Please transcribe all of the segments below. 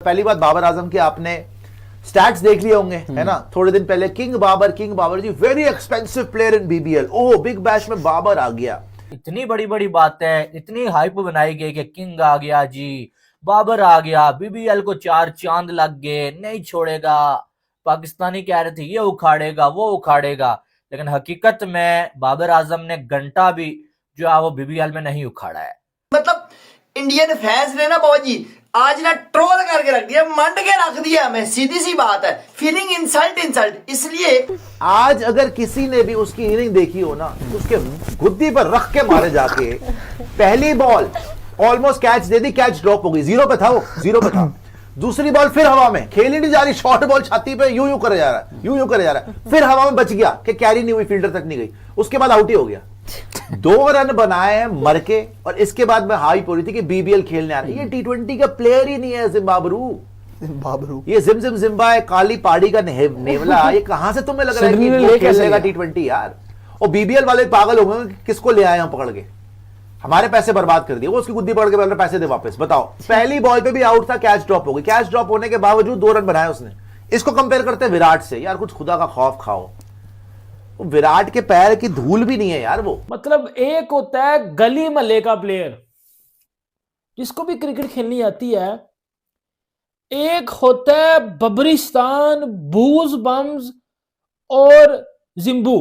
पहली बात बाबर आजम की आपने स्टैट्स देख लिए होंगे, है ना? थोड़े दिन पहले king Babar ji very expensive player in BBL, oh Big Bash में बाबर आ गया। इतनी बड़ी बड़ी बातें, इतनी हाइप बनाई गई कि किंग आ गया जी, बाबर आ गया, बीबीएल को 4 चांद लग गए, नहीं छोड़ेगा। पाकिस्तानी कह रहे थे ये उखाड़ेगा वो उखाड़ेगा, लेकिन हकीकत में बाबर आजम ने घंटा भी जो है वो बीबीएल में नहीं उखाड़ा है। मतलब इंडियन फैंस ने ना बाबूजी आज ना ट्रोल करके रख दिया, मंड के रख दिया हमें, सीधी सी बात है। फीलिंग इंसल्ट इसलिए आज अगर किसी ने भी उसकी इनिंग देखी हो ना, उसके गुद्दी पर रख के मारे जाके, पहली बॉल ऑलमोस्ट कैच दे दी, कैच ड्रॉप हो गई, जीरो पे था वो, जीरो पे था। दूसरी बॉल फिर हवा में, खेली नहीं जा रही, शॉर्ट बॉल छाती पे यूं करे जा रहा है, यूं करे जा रहा है, फिर हवा में बच गया कि कैरी नहीं हुई, फील्डर तक नहीं गई, उसके बाद आउट ही हो गया। 2 रन बनाए हैं मर के, और इसके बाद में हाई हो रही थी कि बीबीएल खेलने आ रही है। ये T20 का प्लेयर ही नहीं है जिम्बाब्रू, ये जिम जिम्बा है, काली पाड़ी का नेवला, ये कहां से तुम्हें लग रहा है कि वो खेलेगा T20 यार? और बीबीएल वाले पागल हो गए, किसको ले आए हम पकड़ के, हमारे पैसे बर्बाद कर दिए। वो उसकी गुद्दी पकड़ के बोल पैसे दे वापस। बताओ, पहली बॉल पे भी आउट था, कैच ड्रॉप हो गई, कैच ड्रॉप होने के बावजूद 2 रन बनाए उसने। इसको कंपेयर करते हैं विराट से, यार कुछ खुदा का खौफ खाओ, विराट के पैर की धूल भी नहीं है यार वो। मतलब एक होता है गली महल्ले का प्लेयर जिसको भी क्रिकेट खेलनी आती है, एक होता है बबरिस्तान, बूज बम्स और जिम्बू।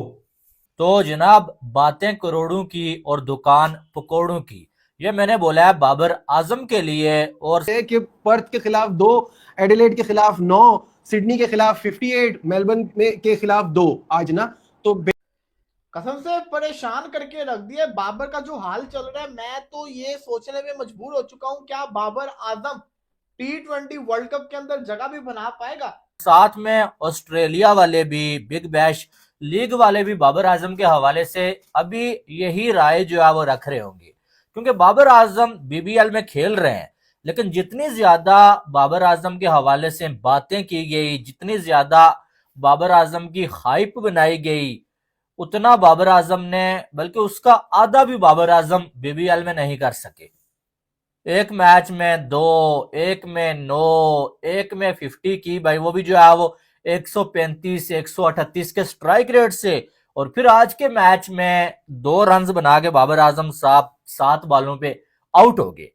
तो जनाब बातें करोड़ों की और दुकान पकौड़ों की, ये मैंने बोला है बाबर आजम के लिए। और कि पर्थ के खिलाफ 2, एडिलेड के खिलाफ 9, सिडनी के खिलाफ 58, मेलबर्न में के खिलाफ 2 आज ना, तो कसम से परेशान करके रख दिया। बाबर का जो हाल चल रहा है, मैं तो ये सोचने में मजबूर हो चुका हूं, क्या Babar Azam T20 world cup के अंदर जगह भी बना पाएगा? साथ में ऑस्ट्रेलिया वाले भी, बिग बैश लीग वाले भी बाबर आजम के हवाले से अभी यही राय जो है वो रख रहे होंगे, क्योंकि बाबर आजम बीबीएल में खेल रहे हैं, लेकिन जितनी ज्यादा बाबर आजम के हवाले से बातें की गई, जितनी ज्यादा बाबर आजम की हाइप बनाई गई, उतना बाबर आजम ने, बल्कि उसका आधा भी बाबर आजम बीबीएल में नहीं कर सके। एक मैच में 2, एक में 9, एक में 50 की भाई, वो भी जो है वो 135 138 के स्ट्राइक रेट से। और फिर आज के मैच में 2 रन बना के बाबर आजम साहब 7 बॉलों पे आउट हो गए।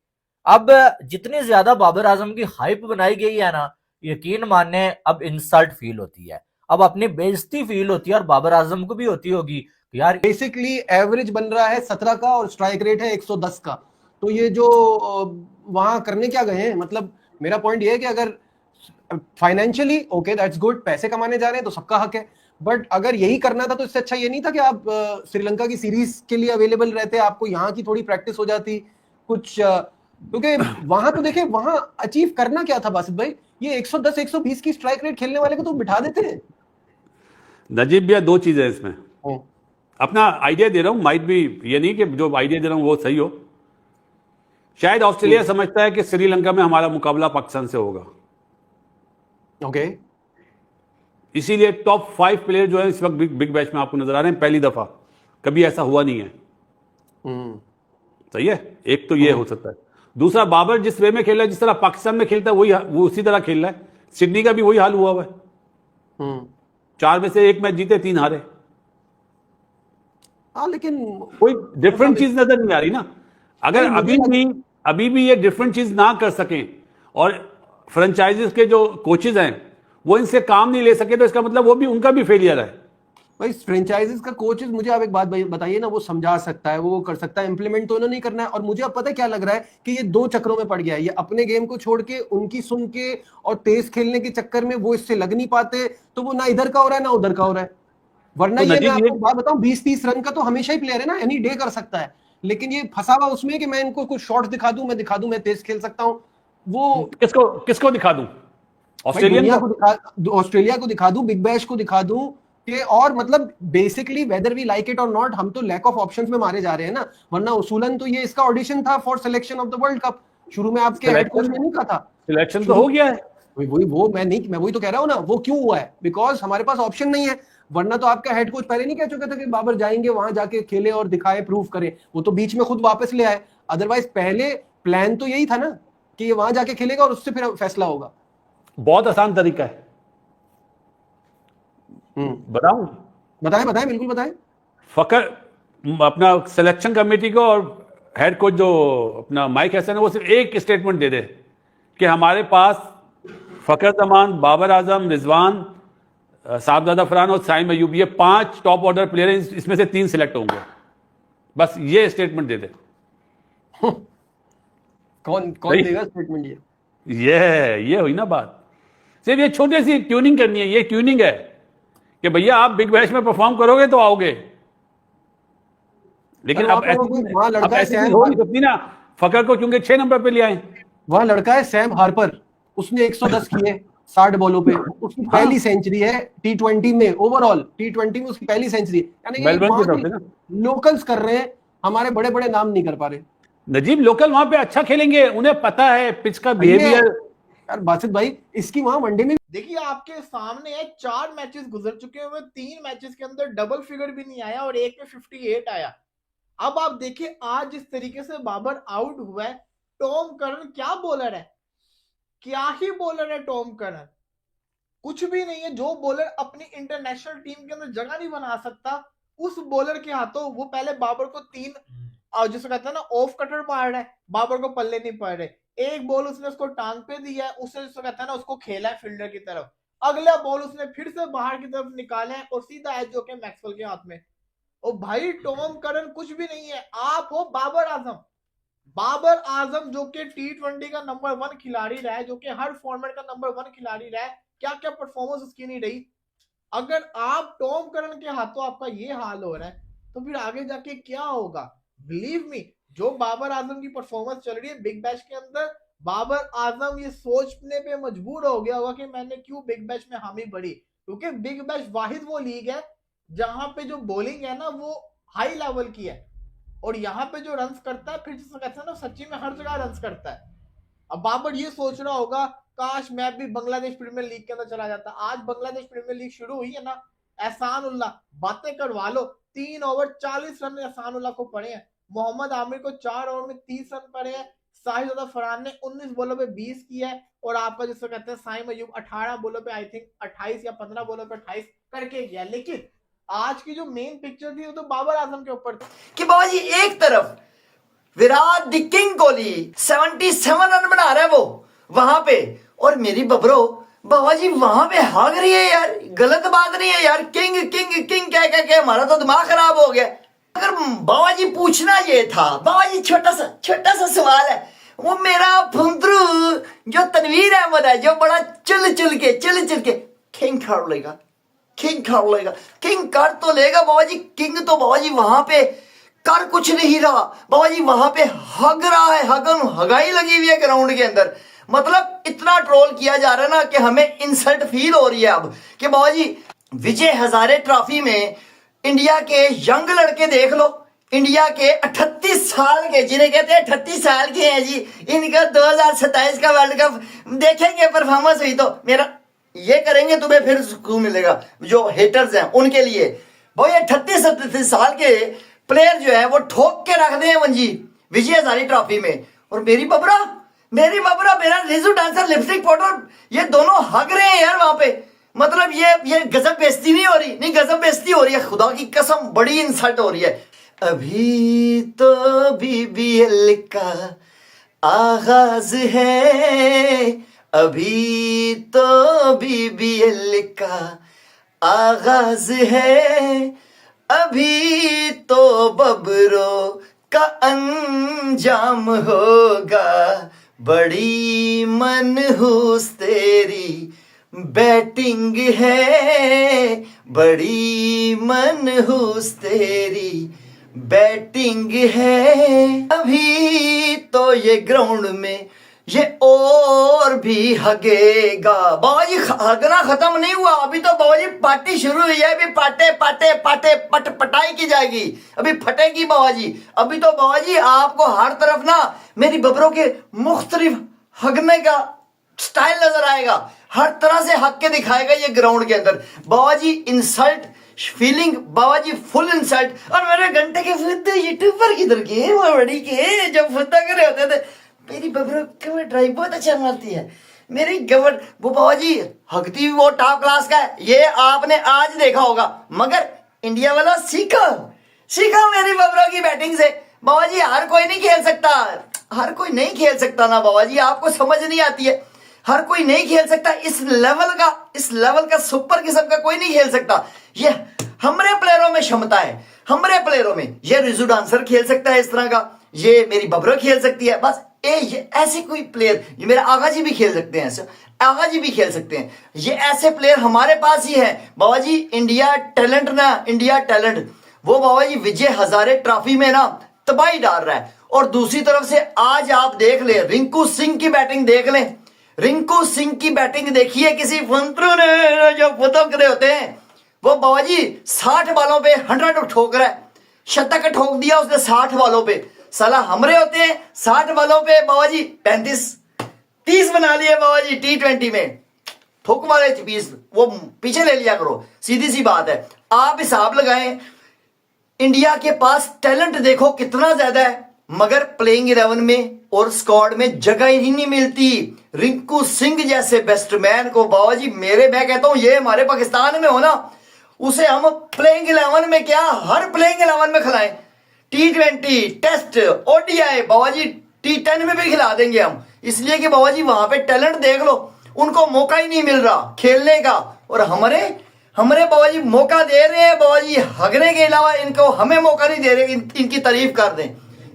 अब जितनी ज्यादा बाबर आजम की हाइप बनाई गई है ना, यकीन माने अब इंसल्ट फील होती है, अब अपनी बेइज्जती फील होती है, और बाबर आजम को भी होती होगी यार। बेसिकली एवरेज बन रहा है 17 का और स्ट्राइक रेट है 110 का, तो ये जो वहां करने क्या गए हैं? मतलब मेरा पॉइंट ये है कि अगर फाइनेंशियली ओके दैट्स गुड, पैसे कमाने जा रहे हैं तो सबका हक है, बट अगर यही करना था तो इससे अच्छा ये नहीं था कि आप श्रीलंका की सीरीज के लिए अवेलेबल रहते, आपको यहाँ की थोड़ी प्रैक्टिस हो जाती कुछ, क्योंकि वहां तो देखिए वहां अचीव करना क्या था बासित भाई, ये 110 120 की स्ट्राइक रेट खेलने वाले को तो बिठा देते हैं। नजीब भैया 2 चीजें हैं इसमें, अपना आइडिया दे रहा हूं, माइट भी ये नहीं कि जो आइडिया दे रहा हूं वो सही हो। शायद ऑस्ट्रेलिया समझता है कि श्रीलंका में हमारा मुकाबला पाकिस्तान से होगा, ओके, इसीलिए टॉप 5 प्लेयर जो है इस वक्त बिग बैश में आपको नजर आ रहे हैं, पहली दफा, कभी ऐसा हुआ नहीं है। सही है, एक तो ये हो सकता है। दूसरा, बाबर जिस वे में खेल रहा है, जिस तरह पाकिस्तान में खेलता है वही वो उसी तरह खेल रहा है। सिडनी का भी वही हाल हुआ है, 4 में से 1 मैच जीते 3 हारे। हाँ, लेकिन कोई डिफरेंट चीज नजर नहीं आ रही ना। अगर अभी भी ये डिफरेंट चीज ना कर सकें और फ्रेंचाइजीज के जो कोचेज हैं वो इनसे काम नहीं ले सके, तो इसका मतलब वो भी, उनका भी फेलियर है भाई। फ्रेंचाइजीज का कोचेज, मुझे आप एक बात बताइए ना, वो समझा सकता है, वो कर सकता है, इंप्लीमेंट तो उन्होंने नहीं करना है। और मुझे अब पता है क्या लग रहा है कि ये 2 चक्रों में पड़ गया है, ये अपने गेम को छोड़ के उनकी सुन के और तेज खेलने के चक्कर में वो इससे लग नहीं पाते, तो वो ना इधर का हो रहा है ना उधर का हो रहा है। वरना तो ये मैं आपको बात बताऊं, 20-30 रन का तो हमेशा ही प्लेयर है ना, एनी डे कर सकता है, लेकिन ये फंसा हुआ उसमें कि मैं इनको कुछ शॉट्स दिखा दूं, मैं तेज खेल सकता हूं। वो किसको दिखा दूं? ऑस्ट्रेलिया को दिखा दूं, बिग बैश को दिखा दूं कि, और मतलब basically whether we like it और नॉट, हम तो लैक ऑफ ऑप्शंस में मारे जा रहे हैं ना। वरना उसूलन तो ये इसका ऑडिशन था for selection of the world cup. शुरू में आपके हेड कोच ने नहीं कहा था, सिलेक्शन तो हो गया है। मैं वही तो कह रहा हूं ना, वो क्यों हुआ है? बिकॉज हमारे पास ऑप्शन नहीं है। वरना तो आपका हेड कोच पहले नहीं कह चुका था कि बाबर जाएंगे वहां जाके खेले और दिखाए, प्रूव करें, वो तो बीच में खुद वापस ले आए। अदरवाइज पहले प्लान तो यही था ना। कि ये वहां जाके खेलेगा और उससे फिर फैसला होगा? बहुत आसान तरीका है, बताऊं? बताएं बताएं, बिल्कुल बताएं। फकर अपना सिलेक्शन कमेटी को और हेड कोच जो अपना माइक हैसन है, वो सिर्फ एक स्टेटमेंट दे दे कि हमारे पास फकर जमान, बाबर आजम, रिजवान, साहबजादा फरहान और साइम अयूब, ये 5 टॉप ऑर्डर प्लेयर हैं, इसमें से 3 सिलेक्ट होंगे। बस ये स्टेटमेंट दे दे। कौन सही। देगा स्टेटमेंट ये? ये हुई ना बात। सिर्फ ये छोटी सी ट्यूनिंग करनी है, ये ट्यूनिंग है कि भैया आप बिग बैश में परफॉर्म करोगे तो आओगे, लेकिन अरे अब वहाँ लड़का है ऐसी सैम चीज हो नहीं सकती ना। फकर को क्योंकि 6 नंबर पे ले आए, वहां लड़का है सैम हार्पर, उसने 110 किए 60 बॉलों पे, उसकी पहली सेंचुरी है T20 में, ओवरऑल T20 में उसकी पहली सेंचुरी है। यानी कि मेलबर्न की तरफ से वहाँ ना। लोकल्स कर रहे हैं, हमारे बड़े बड़े नाम नहीं कर पा रहे। नजीब लोकल वहां पे अच्छा खेलेंगे, उन्हें पता है पिच का बिहेवियर। यार बासित भाई, इसकी वहां वनडे में देखिए आपके सामने है 4 मैचेस गुजर चुके हुए, 3 मैचेस के अंदर डबल फिगर भी नहीं आया और एक में 58 आया। अब आप देखिए आज जिस तरीके से बाबर आउट हुआ है, टॉम करन क्या बॉलर है, क्या ही बॉलर है टॉम करन, कुछ भी नहीं है। जो बॉलर अपनी इंटरनेशनल टीम के अंदर जगह नहीं बना सकता, उस बॉलर के हाथों वो पहले बाबर को 3 जिसको कहते हैं ना ऑफ कटर मार रहा है, बाबर को पल्ले नहीं पड़ रहे। एक बॉल उसने उसको टांग पे दिया है, उसने जिसको कहता है ना उसको खेला है फील्डर की तरफ, अगला बॉल उसने फिर से बाहर की तरफ निकाला है और सीधा है जो कि मैक्सवेल के हाथ में। ओ भाई टॉम करन कुछ भी नहीं है, आप हो बाबर आजम। बाबर आजम जो कि T20 का नंबर 1 खिलाड़ी रहा है, जो कि हर फॉर्मेट का नंबर 1 खिलाड़ी रहा है, क्या क्या परफॉर्मेंस उसकी नहीं रही। अगर आप टॉम करन के हाथों आपका ये हाल हो रहा है तो फिर आगे जाके क्या होगा। बिलीव मी, जो बाबर आजम की परफॉर्मेंस चल रही है बिग बैश के अंदर, बाबर आजम ये सोचने पे मजबूर हो गया होगा कि मैंने क्यों बिग बैश में हामी भरी, क्योंकि बिग बैश वाहिद वो लीग है जहां पे जो बॉलिंग है ना वो हाई लेवल की है और यहाँ पे जो रन्स करता है, फिर जिसको कहते हैं ना सच्ची में हर जगह रन्स करता है। अब बाबर ये सोच रहा होगा काश मैं भी बांग्लादेश प्रीमियर लीग के अंदर चला जाता। आज बांग्लादेश प्रीमियर लीग शुरू हुई है ना, एहसान उल्लाह बातें करवा लो, 3 ओवर 40 रन एहसान उल्लाह को पड़े हैं, मोहम्मद आमिर को 4 ओवर में 30 रन पड़े हैं, साहिबजादा फरहान ने 19 बॉलों पे 20 किया है और आपका जिसको कहते हैं साइम अयूब 18 बॉलों पे आई थिंक 28 या 15 बॉलों पे 28 करके गया। लेकिन आज की जो मेन पिक्चर थी वो तो बाबर आजम के ऊपर थी कि बाबा जी एक तरफ Virat the king Kohli 77 run बना रहा है वो वहां पे, और मेरी बबरो बाबा जी वहां पे भाग रही है यार। गलत बात नहीं है यार, किंग किंग किंग कह कह के हमारा तो दिमाग खराब हो गया। अगर बाबा जी पूछना ये था, बाबा जी छोटा सा सवाल है, वो मेरा फुंदरू जो तनवीर अहमद है जो बड़ा चिल चिल के किंग कर लेगा, किंग कर तो लेगा बाबा जी। किंग तो बाबा जी वहां पे कर कुछ नहीं रहा, बाबा जी वहां पे हग रहा है, हगाई लगी हुई है ग्राउंड के अंदर। मतलब इतना ट्रोल किया जा रहा है ना कि हमें इंसल्ट फील हो रही है अब कि बाबा जी विजय हजारे ट्रॉफी में इंडिया के यंग लड़के देख लो, इंडिया के 38 साल के, जिन्हें कहते हैं 38 साल के हैं जी, इनका 2027 का वर्ल्ड कप देखेंगे परफॉर्मेंस हुई तो मेरा ये करेंगे, तुम्हें फिर सुकून मिलेगा। जो हेटर्स हैं उनके लिए भाई 38 साल के प्लेयर जो है वो ठोक के रख दे मंजी विजय हजारे ट्रॉफी में। और मेरी बबरा मेरा रिजू डांसर लिपस्टिक पाउडर ये दोनों हग रहे हैं यार वहां पे। मतलब ये गजब बेइज्जती नहीं हो रही, नहीं गजब बेइज्जती हो रही है, खुदा की कसम बड़ी इंसल्ट हो रही है। अभी तो BBL का आगाज है, अभी तो BBL का आगाज है, अभी तो बबरों का अंजाम होगा, बड़ी मनहूस तेरी बैटिंग है, बड़ी मनहूस तेरी बैटिंग है। अभी तो ये ग्राउंड में ये और भी हगेगा। बाबा जी हगना खत्म नहीं हुआ, अभी तो बाबा जी पार्टी शुरू हुई है, अभी पाटे पटाई की जाएगी, अभी फटेगी बाबा जी। अभी तो बाबा जी आपको हर तरफ ना मेरी बबरों के मुख्तलिफ हगने का स्टाइल नजर आएगा, हर तरह से हक के दिखाएगा ये ग्राउंड के अंदर। बाबा जी इंसल्ट फीलिंग, बाबा जी फुल इंसल्ट। और मेरे घंटे के फुद्दे यूट्यूबर किधर के बड़ी के जब फुद्दा करे होते थे मेरी बबरू कवर ड्राइव बहुत अच्छा मारती है। मेरी गवर वो बाबा जी हकती भी वो टॉप क्लास का है, ये आपने आज देखा होगा। मगर इंडिया वाला सीखो सीखो मेरी बबरू की बैटिंग से। बाबा जी हर कोई नहीं खेल सकता, हर कोई नहीं खेल सकता ना बाबा जी, आपको समझ नहीं आती है। हर कोई नहीं खेल सकता इस लेवल का सुपर किस्म का कोई नहीं खेल सकता। ये हमारे प्लेयरों में क्षमता है, हमारे प्लेयरों में। ये रिजू डांसर खेल सकता है इस तरह का, ये मेरी बबरो खेल सकती है। बस ये ऐसे कोई प्लेयर, ये मेरे आगा जी भी खेल सकते हैं, ऐसे आगा जी भी खेल सकते हैं। ये ऐसे प्लेयर हमारे पास ही है बाबा जी। इंडिया टैलेंट ना, इंडिया टैलेंट वो बाबा जी विजय हजारे ट्रॉफी में ना तबाही डाल रहा है। और दूसरी तरफ से आज आप देख ले रिंकू सिंह की बैटिंग देख लें, रिंकू सिंह की बैटिंग देखिए। किसी फंतरू ने जो फुतक रहे होते हैं वो बाबा जी 60 बालों पे 100 ठोक रहा है, शतक ठोक दिया उसने 60 बालों पे। साला हमरे होते हैं 60 बालों पे बाबा जी 35-30 बना लिए बाबा जी। T20 में ठोक वाले 20 वो पीछे ले लिया करो, सीधी सी बात है। आप हिसाब लगाएं, इंडिया के पास टैलेंट देखो कितना ज्यादा है, मगर प्लेइंग 11 में और स्क्वाड में जगह ही नहीं मिलती। रिंकू सिंह जैसे बेस्टमैन को बाबा जी मैं कहता हूं ये हमारे पाकिस्तान में हो ना, उसे हम प्लेइंग 11 में क्या हर प्लेइंग 11 में खिलाएं। T20 टेस्ट ODI बाबा जी T10 में भी खिला देंगे हम, इसलिए कि बाबा जी वहां पे टैलेंट देख लो, उनको मौका ही नहीं मिल रहा खेलने का। और हमारे बाबा जी मौका दे रहे हैं बाबा जी, हगने के अलावा इनको हमें मौका नहीं दे रहे। इनकी तारीफ कर दें,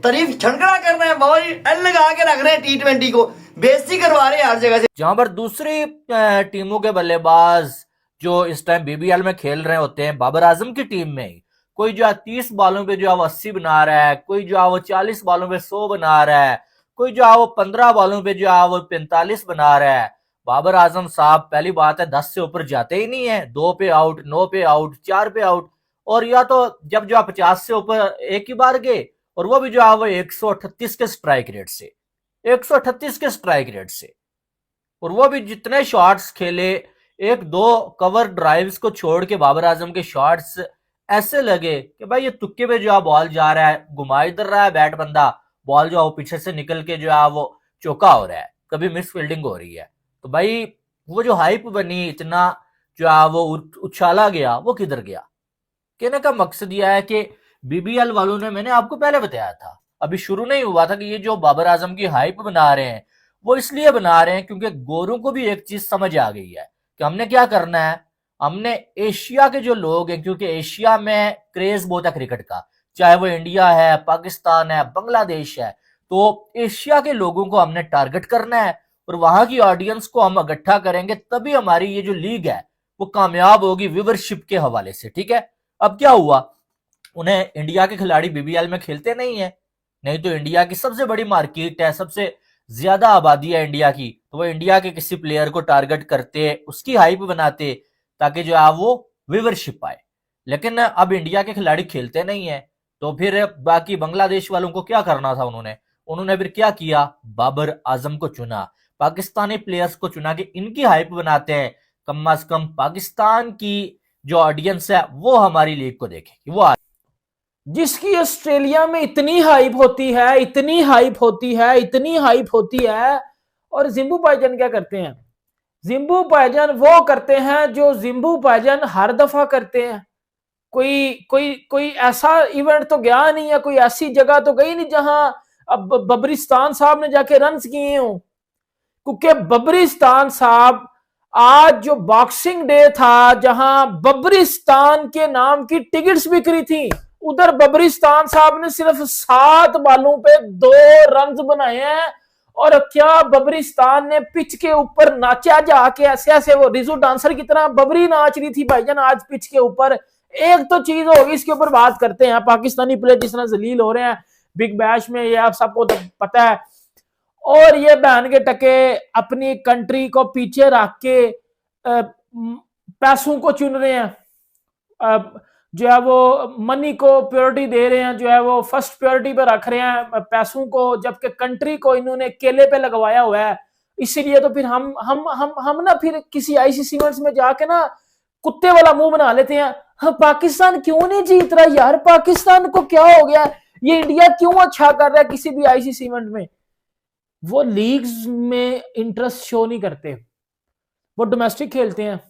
तारीफ छनकड़ा कर रहे हैं बाबा जी, एल लगा के रख रहे हैं। T20 को बेइज्जती करवा रहे हैं हर जगह से। जहां पर दूसरी टीमों के बल्लेबाज जो इस टाइम BBL में खेल रहे होते हैं, बाबर आजम की टीम में कोई जो 30 बालों पे जो है वो 80 बना रहा है, कोई जो है वो 40 बालों पे 100 बना रहा है, कोई जो है वो 15 बालों पे जो है वो 45 बना रहा है। बाबर आजम साहब पहली बात है 10 से ऊपर जाते ही नहीं है, 2 पे आउट, 9 पे आउट, 4 पे आउट। और या तो जब जो 50 से ऊपर एक ही बार गए, और वो भी जो है वो 138 के स्ट्राइक रेट से, 138 के स्ट्राइक रेट से। और वो भी जितने शॉट्स खेले, 1-2 कवर ड्राइव्स को छोड़ के बाबर आजम के शॉट्स ऐसे लगे कि भाई ये तुक्के पे जो है बॉल जा रहा है, घुमा इधर रहा है बैट बंदा, बॉल जो है वो पीछे से निकल के जो है वो चौका हो रहा है, कभी मिस फील्डिंग हो रही है। तो भाई वो जो हाइप बनी, इतना जो है वो उछाला गया, वो किधर गया? कहने का मकसद यह है कि BBL वालों ने, मैंने आपको पहले बताया था, अभी शुरू नहीं हुआ था, कि ये जो बाबर आजम की हाइप बना रहे हैं वो इसलिए बना रहे हैं क्योंकि गोरों को भी एक चीज समझ आ गई है कि हमने क्या करना है। हमने एशिया के जो लोग हैं, क्योंकि एशिया में क्रेज बहुत है क्रिकेट का, चाहे वो इंडिया है, पाकिस्तान है, बांग्लादेश है, तो एशिया के लोगों को हमने टारगेट करना है और वहां की ऑडियंस को हम इकट्ठा करेंगे, तभी हमारी ये जो लीग है वो कामयाब होगी व्यूवरशिप के हवाले से। ठीक है, अब क्या हुआ, उन्हें इंडिया के खिलाड़ी BBL में खेलते नहीं है, नहीं तो इंडिया की सबसे बड़ी मार्केट है, सबसे ज्यादा आबादी है इंडिया की, तो वो इंडिया के किसी प्लेयर को टारगेट करते, उसकी हाइप बनाते, ताकि जो है वो व्यूवरशिप आए। लेकिन अब इंडिया के खिलाड़ी खेलते नहीं है, तो फिर बाकी बांग्लादेश वालों को क्या करना था, उन्होंने फिर क्या किया, बाबर आजम को चुना, पाकिस्तानी प्लेयर्स को चुना कि इनकी हाइप बनाते हैं, कम से कम पाकिस्तान की जो ऑडियंस है वो हमारी लीग को देखेगी। वो जिसकी ऑस्ट्रेलिया में इतनी हाइप होती है, इतनी हाइप होती है, इतनी हाइप होती है, और जिम्बू भाईजान क्या करते हैं? जिम्बू भाईजान वो करते हैं जो जिम्बू भाईजान हर दफा करते हैं। कोई ऐसा इवेंट तो गया नहीं है, कोई ऐसी जगह तो गई नहीं जहां अब बबरिस्तान साहब ने जाके रन्स किए हों, क्योंकि बबरिस्तान साहब आज जो बॉक्सिंग डे था, जहां बबरिस्तान के नाम की टिकट्स बिक्री थी, उधर बबरिस्तान साहब ने सिर्फ 7 बालों पे 2 रन्स बनाए हैं। और क्या बबरिस्तान ने पिच के ऊपर नाचा जाके, ऐसे ऐसे वो रिजू डांसर की तरह बबरी नाच रही थी भाईजान आज पिच के ऊपर। एक तो चीज होगी, इसके ऊपर बात करते हैं, पाकिस्तानी प्लेयर जिस तरह जलील हो रहे हैं बिग बैश में, ये आप सबको तो पता है। और ये बहन के टके अपनी कंट्री को पीछे रख के पैसों को चुन रहे हैं, जो है वो मनी को प्रायोरिटी दे रहे हैं, जो है वो फर्स्ट प्रायोरिटी पे रख रहे हैं पैसों को, जबकि कंट्री को इन्होंने केले पे लगवाया हुआ है। इसीलिए तो फिर हम ना फिर किसी ICC इवेंट्स में जाके ना कुत्ते वाला मुंह बना लेते हैं। हाँ, पाकिस्तान क्यों नहीं जीत रहा यार, पाकिस्तान को क्या हो गया, ये इंडिया क्यों अच्छा कर रहा है किसी भी ICC इवेंट में? वो लीग्स में इंटरेस्ट शो नहीं करते, वो डोमेस्टिक खेलते हैं।